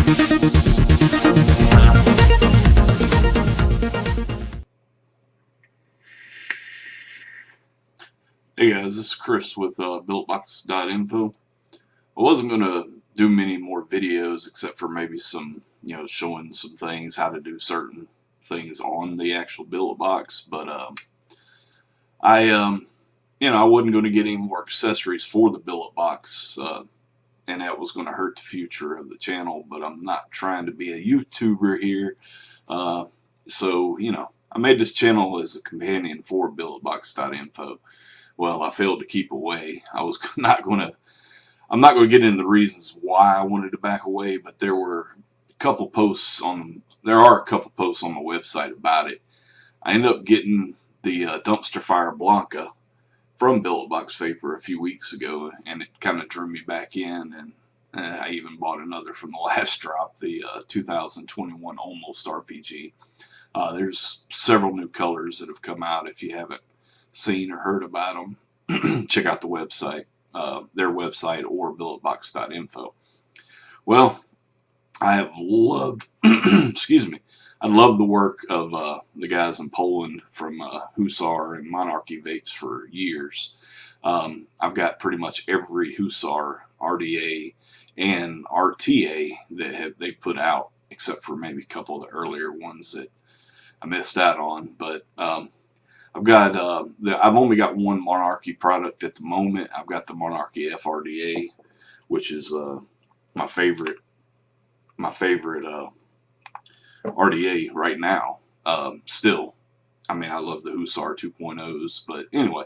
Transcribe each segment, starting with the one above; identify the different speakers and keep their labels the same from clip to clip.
Speaker 1: Hey guys, this is Chris with BilletBox.info. I wasn't going to do many more videos except for maybe some, showing some things, how to do certain things on the actual billet box, but I wasn't going to get any more accessories for the billet box, and that was going to hurt the future of the channel, but I'm not trying to be a YouTuber here, so, I made this channel as a companion for BilletBox.info. Well, I failed to keep away. I'm not going to get into the reasons why I wanted to back away, but there are a couple posts on the website about it. I ended up getting the Dumpster Fire Blanca from BilletBox Vapor a few weeks ago, and it kind of drew me back in, and I even bought another from the last drop, the 2021 Almost RPG. There's several new colors that have come out. If you haven't seen or heard about them, check out the website, their website, or BilletBox.info. Well, I have loved, excuse me, I love the work of the guys in Poland from Hussar and Monarchy Vapes for years. I've got pretty much every Hussar RDA and RTA that they put out, except for maybe a couple of the earlier ones that I missed out on, but I've only got one Monarchy product at the moment. I've got the Monarchy FRDA, which is my favorite RDA right now. Still, I mean, I love the Hussar 2.0s, but anyway,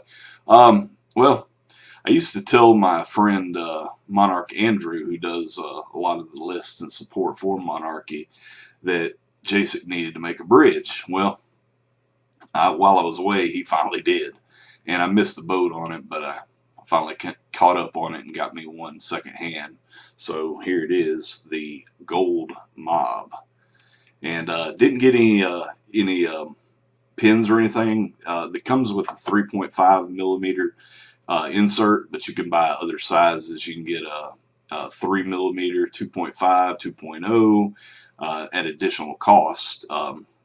Speaker 1: well, I used to tell my friend Monarch Andrew, who does a lot of the lists and support for Monarchy, that JASIC needed to make a bridge. Well, while I was away, he finally did, and I missed the boat on it, but I finally caught up on it and got me one secondhand. So here it is, the Gold Mob, and didn't get any pins or anything. It comes with a 3.5 millimeter insert, but you can buy other sizes. You can get a 3 millimeter, 2.5, 2.0 at additional cost.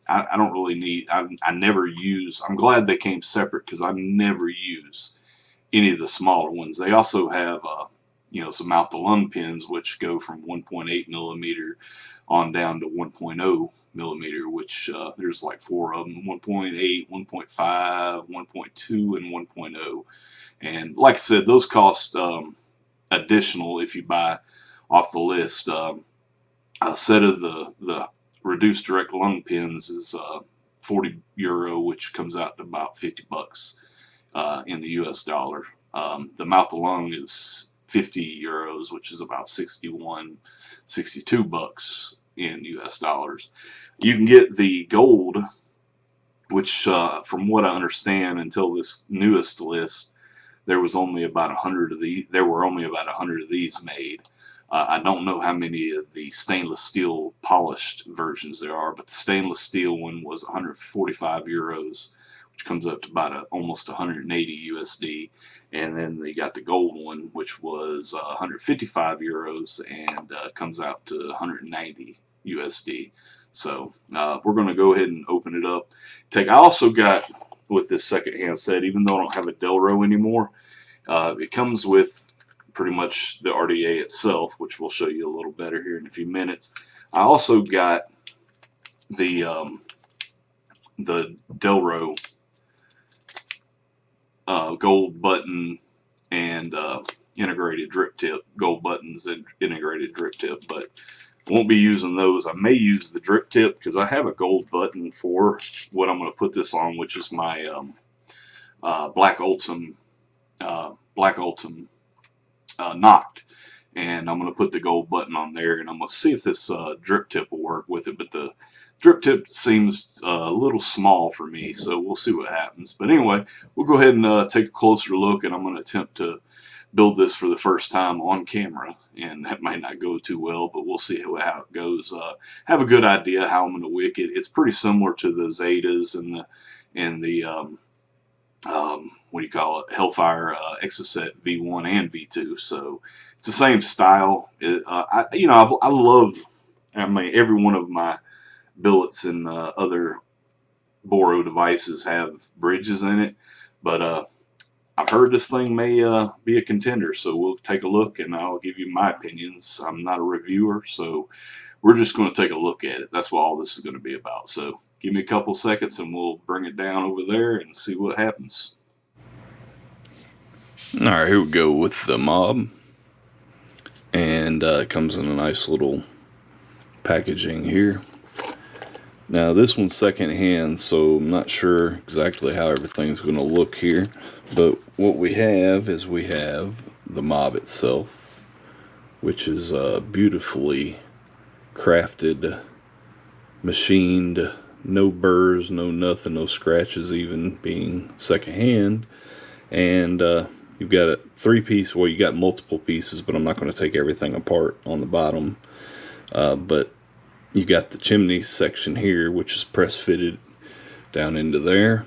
Speaker 1: I don't really need, I never use, I'm glad they came separate because I never use any of the smaller ones. They also have, some mouth-to-lung pins which go from 1.8 millimeter on down to 1.0 millimeter, which there's like 4 of them, 1.8, 1.5, 1.2, and 1.0. And like I said, those cost additional if you buy off the list. A set of the reduced direct lung pins is €40, which comes out to about $50 in the US dollar. The mouth to lung is €50, which is about 62 bucks in US dollars. You can get the gold, which from what I understand, until this newest list, there was only about 100 of these. There were only about 100 of these made. I don't know how many of the stainless steel polished versions there are, but the stainless steel one was €145, which comes up to about almost 180 USD. And then they got the gold one, which was €155 and comes out to 190 USD. So we're going to go ahead and open it up. I also got, with this secondhand set, even though I don't have a Delro anymore, it comes with pretty much the RDA itself, which we'll show you a little better here in a few minutes. I also got the Delro gold button and integrated drip tip, gold buttons and integrated drip tip, but I won't be using those. I may use the drip tip because I have a gold button for what I'm going to put this on, which is my Black Ultim Knocked, and I'm going to put the gold button on there, and I'm going to see if this drip tip will work with it, but the drip tip seems a little small for me, so we'll see what happens. But anyway, we'll go ahead and take a closer look, and I'm going to attempt to build this for the first time on camera, and that might not go too well, but we'll see how it goes. Have a good idea how I'm going to wick it. It's pretty similar to the Zetas and the what do you call it, Hellfire Exocet V1 and V2, so it's the same style. I love I mean, every one of my billets and other Boro devices have bridges in it, but I've heard this thing may be a contender, so we'll take a look and I'll give you my opinions. I'm not a reviewer, so we're just going to take a look at it. That's what all this is going to be about. So give me a couple seconds and we'll bring it down over there and see what happens.
Speaker 2: Alright, here we go with the MOBB. And it comes in a nice little packaging here. Now this one's secondhand, so I'm not sure exactly how everything's going to look here. But what we have is we have the MOBB itself, which is beautifully crafted, machined, no burrs, no nothing, no scratches, even being secondhand. And you've got a 3-piece, well, you got multiple pieces, but I'm not going to take everything apart on the bottom. But you got the chimney section here, which is press fitted down into there.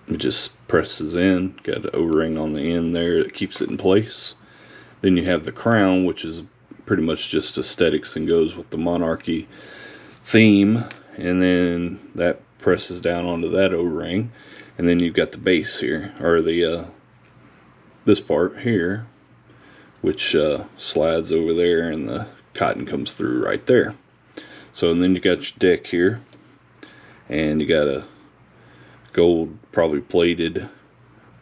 Speaker 2: It just presses in, got an O-ring on the end there that keeps it in place. Then you have the crown, which is pretty much just aesthetics and goes with the Monarchy theme. And then that presses down onto that O-ring. And then you've got the base here, or the this part here, which slides over there, and the cotton comes through right there. So and then you got your deck here, and you got a gold, probably plated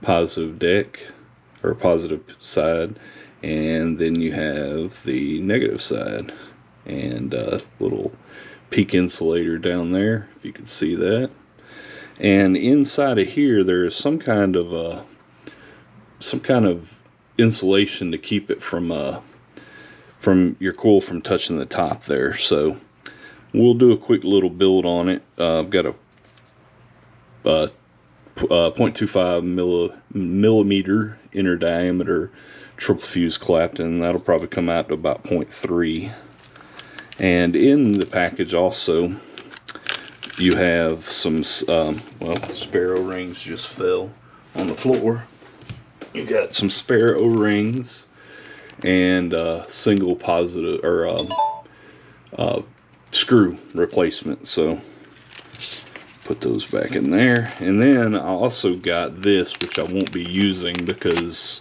Speaker 2: positive deck, or positive side, and then you have the negative side, and a little peak insulator down there, if you can see that. And inside of here, there is some kind of insulation to keep it from your coil from touching the top there. So we'll do a quick little build on it. I've got a 0.25 millimeter inner diameter triple fuse Clapton. That'll probably come out to about 0.3. And in the package also, you have some, well, spare O-rings just fell on the floor. You got some spare O-rings and single positive, or screw replacement. So put those back in there. And then I also got this, which I won't be using because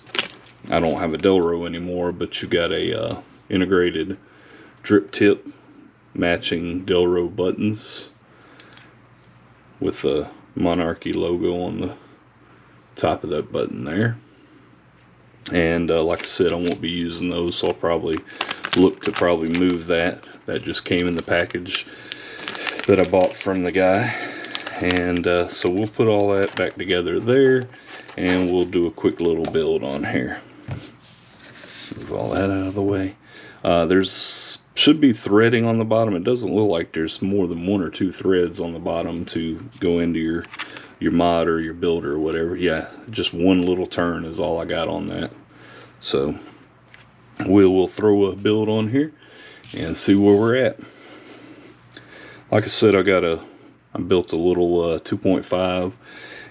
Speaker 2: I don't have a Delro anymore, but you got a integrated drip tip matching Delro buttons with the Monarchy logo on the top of that button there. And like I said, I won't be using those, so I'll probably look to move that. That just came in the package that I bought from the guy. And so we'll put all that back together there, and we'll do a quick little build on here. Move all that out of the way. There's should be threading on the bottom. It doesn't look like there's more than 1 or 2 threads on the bottom to go into your mod or your builder or whatever. Yeah, just one little turn is all I got on that. So we'll throw a build on here and see where we're at. Like I said, I built a little 2.5,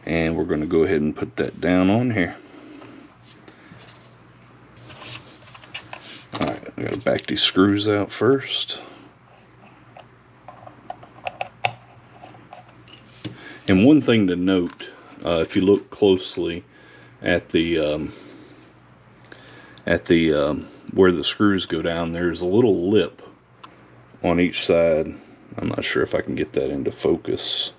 Speaker 2: and we're going to go ahead and put that down on here. Alright, I gotta back these screws out first. And one thing to note, if you look closely at the where the screws go down, there's a little lip on each side. I'm not sure if I can get that into focus.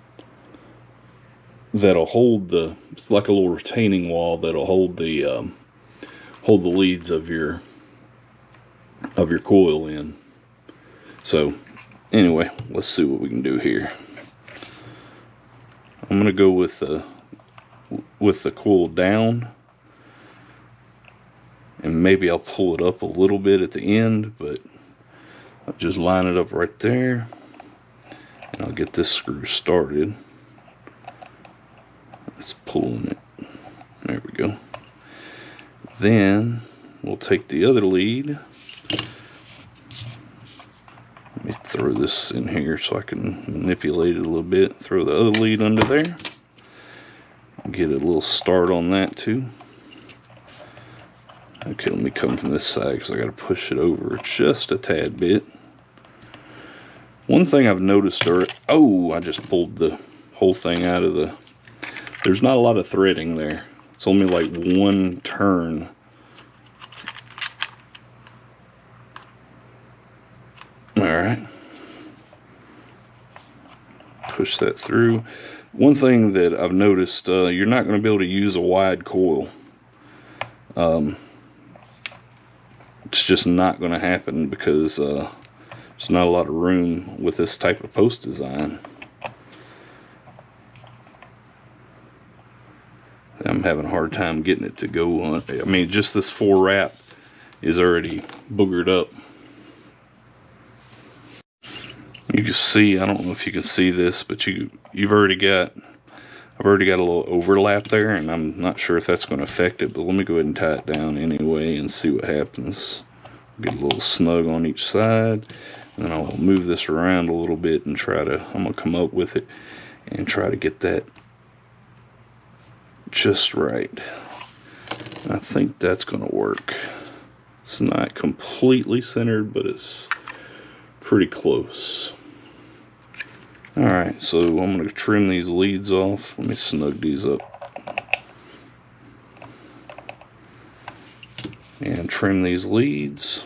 Speaker 2: That'll hold it's like a little retaining wall that'll hold the leads of your coil in. So anyway, let's see what we can do here. I'm gonna go with the coil down, and maybe I'll pull it up a little bit at the end, but I'll just line it up right there, and I'll get this screw started. It's pulling it. There we go. Then we'll take the other lead. Let me throw this in here so I can manipulate it a little bit. Throw the other lead under there. Get a little start on that too. Okay, let me come from this side because I got to push it over just a tad bit. One thing I've noticed, oh, I just pulled the whole thing out of the, there's not a lot of threading there. It's only like one turn. Alright. Push that through. One thing that I've noticed, you're not going to be able to use a wide coil. It's just not going to happen because there's not a lot of room with this type of post design. I'm having a hard time getting it to go on. I mean, just this 4 wrap is already boogered up. You can see, I don't know if you can see this, but I've already got a little overlap there, and I'm not sure if that's going to affect it, but let me go ahead and tie it down anyway and see what happens. Get a little snug on each side, and then I'll move this around a little bit and I'm going to come up with it and try to get that just right. I think that's going to work. It's not completely centered, but it's pretty close. Alright, so I'm going to trim these leads off. Let me snug these up. And trim these leads.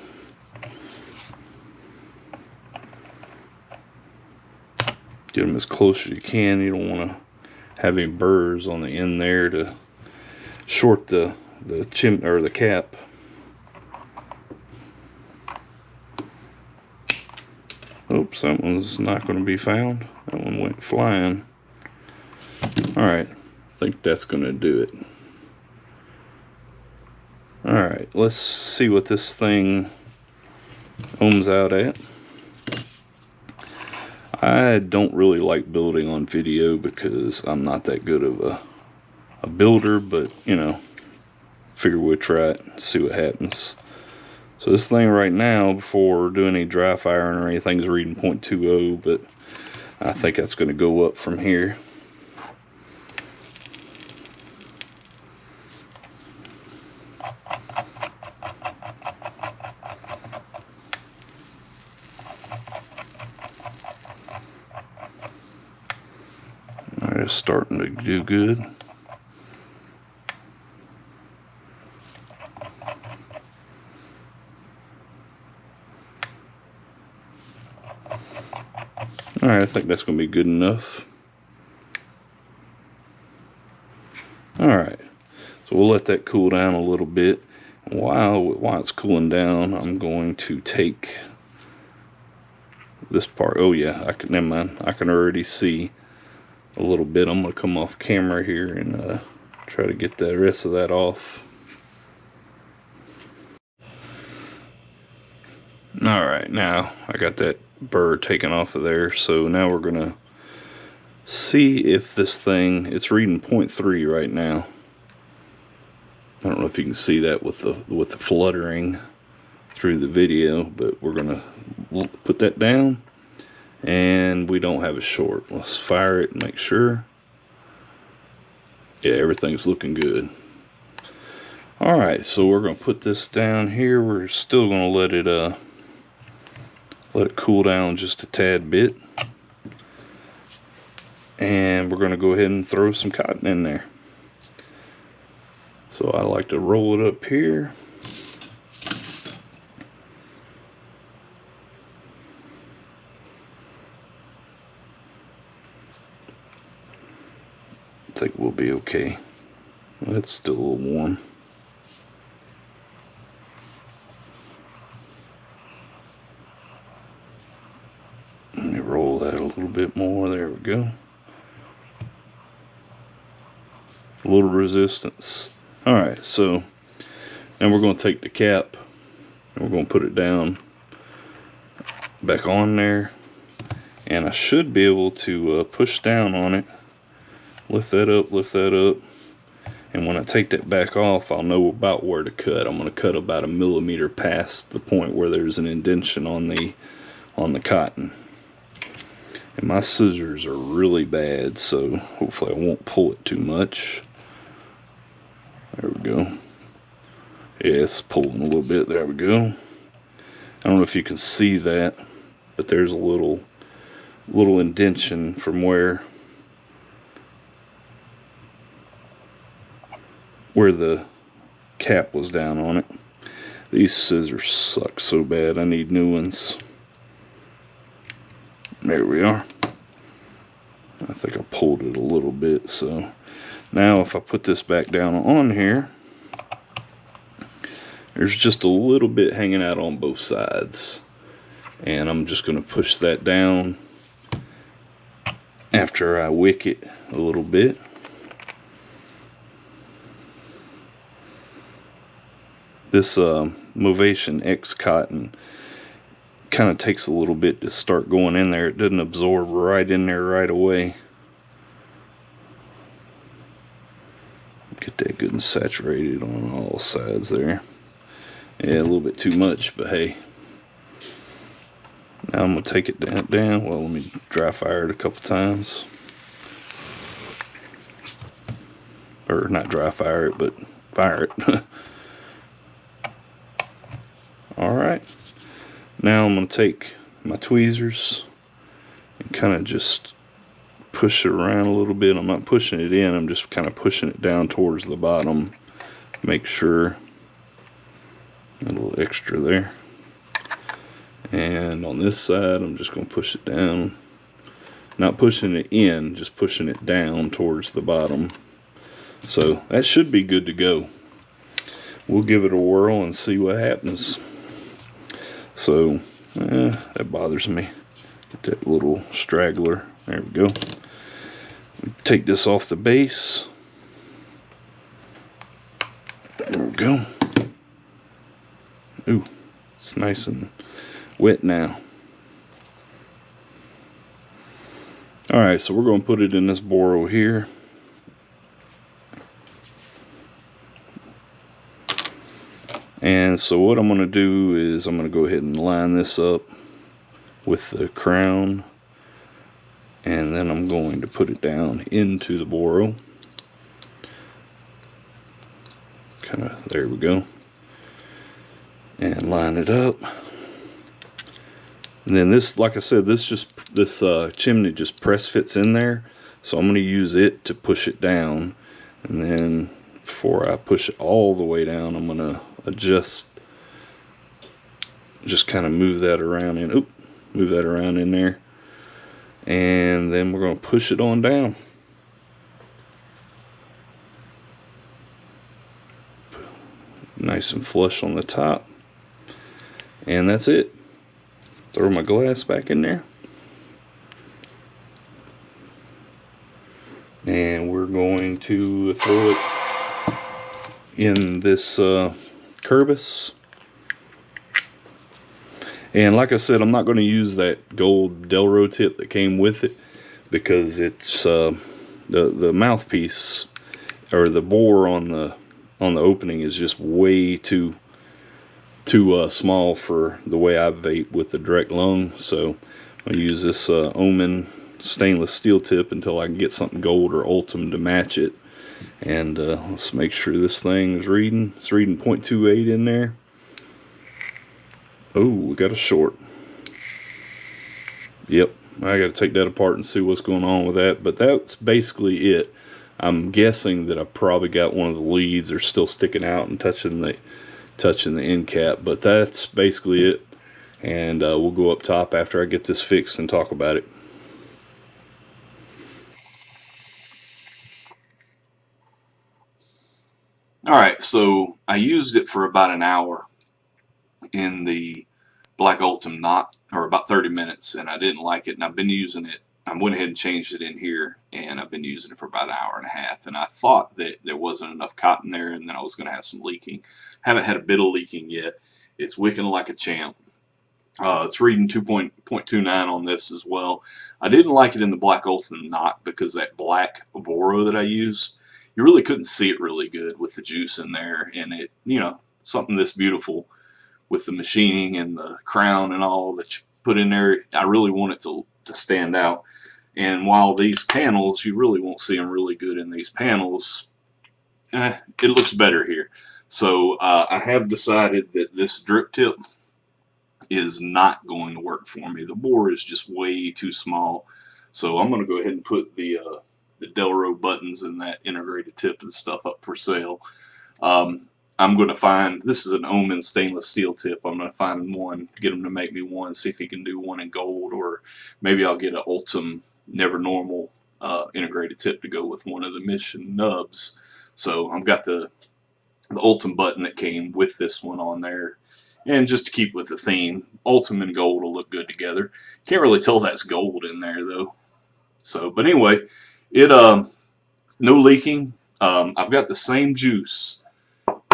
Speaker 2: Get them as close as you can. You don't want to have any burrs on the end there to short the chimney or the cap. Oops, that one's not going to be found. That one went flying. Alright, I think that's going to do it. Alright, let's see what this thing ohms out at. I don't really like building on video because I'm not that good of a builder, but you know, figure we'll try it, see what happens. So this thing right now, before doing any dry firing or anything, is reading 0.20, but I think that's going to go up from here. Alright, it's starting to do good. Alright, I think that's going to be good enough. Alright, so we'll let that cool down a little bit. While it's cooling down, I'm going to take this part. Oh yeah, never mind. I can already see a little bit. I'm going to come off camera here and try to get the rest of that off. Alright, now I got that burr taken off of there, so now we're going to see if this thing, it's reading 0.3 right now. I don't know if you can see that with the fluttering through the video, but we're going to put that down, and we don't have a short. Let's fire it and make sure. Yeah, everything's looking good. Alright, so we're going to put this down here. We're still going to let it cool down just a tad bit. And we're going to go ahead and throw some cotton in there. So I like to roll it up here. I think we'll be okay. Well, it's still a little warm. Let me roll that a little bit more. There we go. A little resistance. Alright, so now we're going to take the cap and we're going to put it down back on there, and I should be able to push down on it, lift that up, and when I take that back off, I'll know about where to cut. I'm going to cut about 1 millimeter past the point where there's an indentation on the cotton. And my scissors are really bad, so hopefully I won't pull it too much. There we go. Yeah, it's pulling a little bit. There we go. I don't know if you can see that, but there's a little indentation from where the cap was down on it. These scissors suck so bad. I need new ones. There we are. I think I pulled it a little bit. So now if I put this back down on here, there's just a little bit hanging out on both sides, and I'm just going to push that down after I wick it a little bit. This Movation X cotton kind of takes a little bit to start going in there. It doesn't absorb right in there right away. Get that good and saturated on all sides there. Yeah, a little bit too much, but hey. Now I'm going to take it down. Well, let me dry fire it a couple times. Or not dry fire it, but fire it. Alright. Now I'm going to take my tweezers and kind of just push it around a little bit. I'm not pushing it in, I'm just kind of pushing it down towards the bottom. Make sure. A little extra there. And on this side, I'm just going to push it down. Not pushing it in, just pushing it down towards the bottom. So that should be good to go. We'll give it a whirl and see what happens. So, that bothers me. Get that little straggler. There we go. Take this off the base. There we go. Ooh, it's nice and wet now. Alright, so we're going to put it in this boro here. And so what I'm going to do is I'm going to go ahead and line this up with the crown. And then I'm going to put it down into the boro. Kind of, there we go. And line it up. And then this, like I said, this chimney just press fits in there. So I'm going to use it to push it down. And then before I push it all the way down, I'm going to adjust, just kind of move that around in there. And then we're going to push it on down. Nice and flush on the top. And that's it. Throw my glass back in there. And we're going to throw it in this Kerbis. And like I said, I'm not going to use that gold Delro tip that came with it, because it's the mouthpiece, or the bore on the opening, is just way too small for the way I vape with the direct lung. So I'll use this Omen stainless steel tip until I can get something gold or Ultim to match it. And let's make sure this thing is reading. It's reading 0.28 in there. Oh, we got a short. Yep, I got to take that apart and see what's going on with that. But that's basically it. I'm guessing that I probably got one of the leads are still sticking out and touching the end cap. But that's basically it. And we'll go up top after I get this fixed and talk about it.
Speaker 1: Alright, so I used it for about an hour in the Black Ultim knot, or about 30 minutes, and I didn't like it, and I've been using it. I went ahead and changed it in here, and I've been using it for about an hour and a half, and I thought that there wasn't enough cotton there and then I was going to have some leaking. Haven't had a bit of leaking yet. It's wicking like a champ. It's reading 2.29 on this as well. I didn't like it in the Black Ultim knot because that black boro that I used, you really couldn't see it really good with the juice in there, and it, you know, something this beautiful with the machining and the crown and all that you put in there, I really want it to stand out. And while these panels, you really won't see them really good in these panels, it looks better here. So I have decided that this drip tip is not going to work for me. The bore is just way too small. So I'm going to go ahead and put the Delro buttons and that integrated tip and stuff up for sale. I'm going to find, this is an Omen stainless steel tip. I'm going to find one, get him to make me one, see if he can do one in gold, or maybe I'll get an Ultim Never Normal integrated tip to go with one of the Mission nubs. So I've got the Ultim button that came with this one on there. And just to keep with the theme, Ultim and gold will look good together. Can't really tell that's gold in there though. So, but anyway, it no leaking. I've got the same juice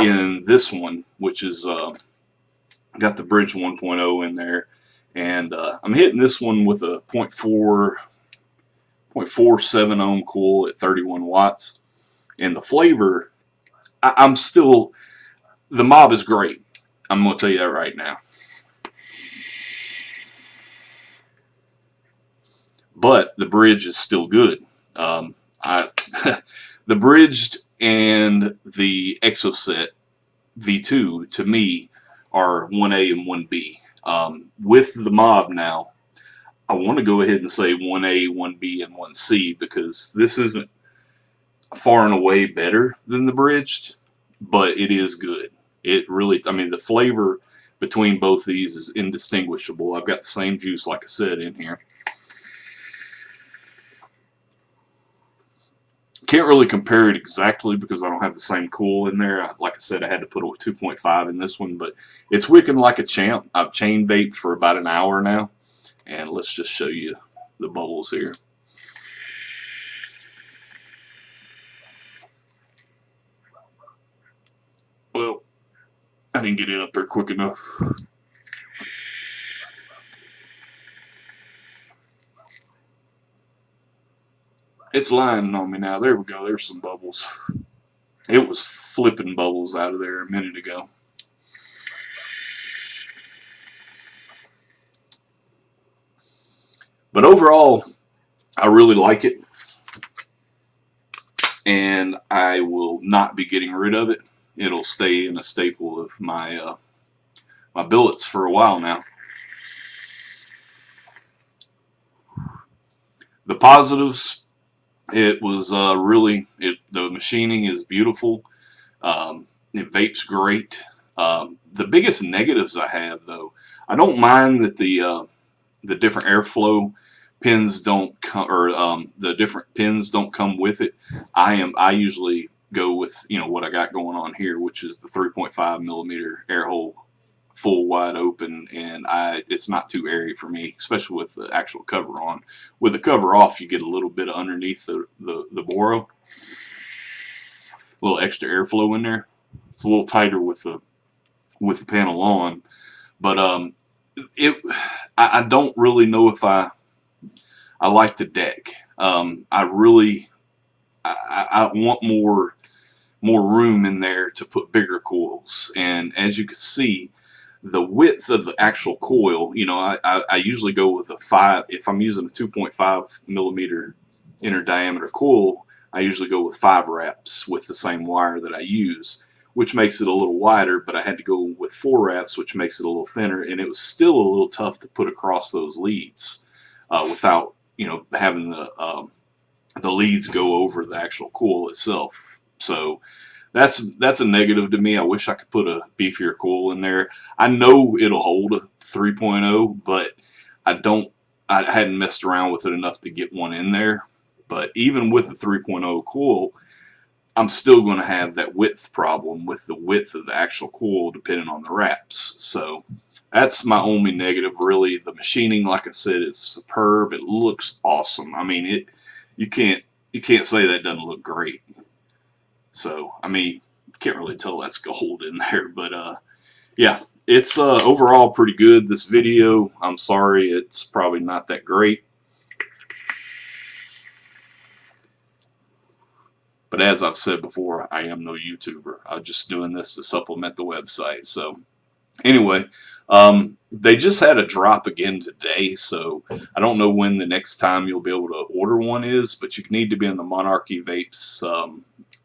Speaker 1: in this one, which is got the Bridge 1.0 in there, and I'm hitting this one with a 0.47 ohm coil at 31 watts, and the flavor, I'm still, the MOBB is great. I'm going to tell you that right now. But the Bridge is still good. The Bridged and the Exoset V2 to me are 1A and 1B. With the MOBB now, I want to go ahead and say 1A, 1B, and 1C because this isn't far and away better than the Bridged, but it is good. It really, I mean, the flavor between both these is indistinguishable. I've got the same juice, like I said, in here. Can't really compare it exactly because I don't have the same coil in there. Like I said, I had to put a 2.5 in this one, but it's wicking like a champ. I've chain vaped for about an hour now, and let's just show you the bubbles here. Well, I didn't get it up there quick enough. It's lying on me now. There we go. There's some bubbles. It was flipping bubbles out of there a minute ago. But overall, I really like it. And I will not be getting rid of it. It'll stay in a staple of my my billets for a while now. The positives, it was the machining is beautiful. It vapes great. The biggest negatives I have, though, I don't mind that the different airflow pins don't come, or the different pins don't come with it. I usually go with what I got going on here, which is the 3.5 millimeter air hole, full wide open, and it's not too airy for me, especially with the actual cover on. With the cover off, you get a little bit of underneath the Boro, a little extra airflow in there. It's a little tighter with the panel on, but I don't really know if I like the deck. I want more room in there to put bigger coils, and as you can see, the width of the actual coil, I usually go with a 5. If I'm using a 2.5 millimeter inner diameter coil, I usually go with 5 wraps with the same wire that I use, which makes it a little wider, but I had to go with 4 wraps, which makes it a little thinner, and it was still a little tough to put across those leads without having the leads go over the actual coil itself. So that's a negative to me. I wish I could put a beefier coil in there. I know it'll hold a 3.0, but I hadn't messed around with it enough to get one in there. But even with the 3.0 coil, I'm still going to have that width problem with the width of the actual coil depending on the wraps. So that's my only negative, really. The machining, like I said, is superb. It looks awesome. I mean, you can't say that doesn't look great. So, I mean, you can't really tell that's gold in there, but yeah, it's overall pretty good. This video, I'm sorry, it's probably not that great. But as I've said before, I am no YouTuber. I'm just doing this to supplement the website. So, anyway, they just had a drop again today, so I don't know when the next time you'll be able to order one is, but you need to be in the Monarchy Vapes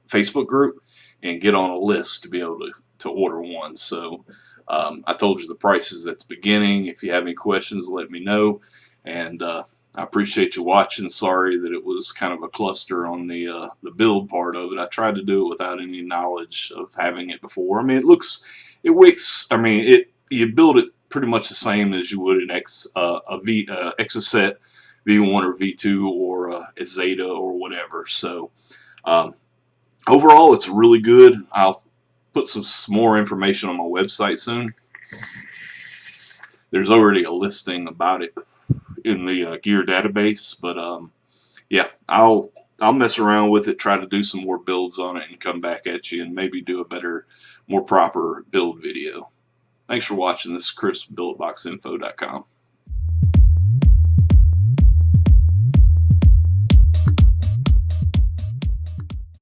Speaker 1: Facebook group and get on a list to be able to to order one. So I told you the prices at the beginning. If you have any questions, let me know. And I appreciate you watching. Sorry that it was kind of a cluster on the build part of it. I tried to do it without any knowledge of having it before. I mean, it wicks. I mean, you build it pretty much the same as you would an Exocet V1 or V2 or a Zeta or whatever. So overall, it's really good. I'll put some more information on my website soon. There's already a listing about it in the gear database, but yeah, I'll mess around with it, try to do some more builds on it, and come back at you and maybe do a better, more proper build video. Thanks for watching. This is Chris, BilletBox.info.com.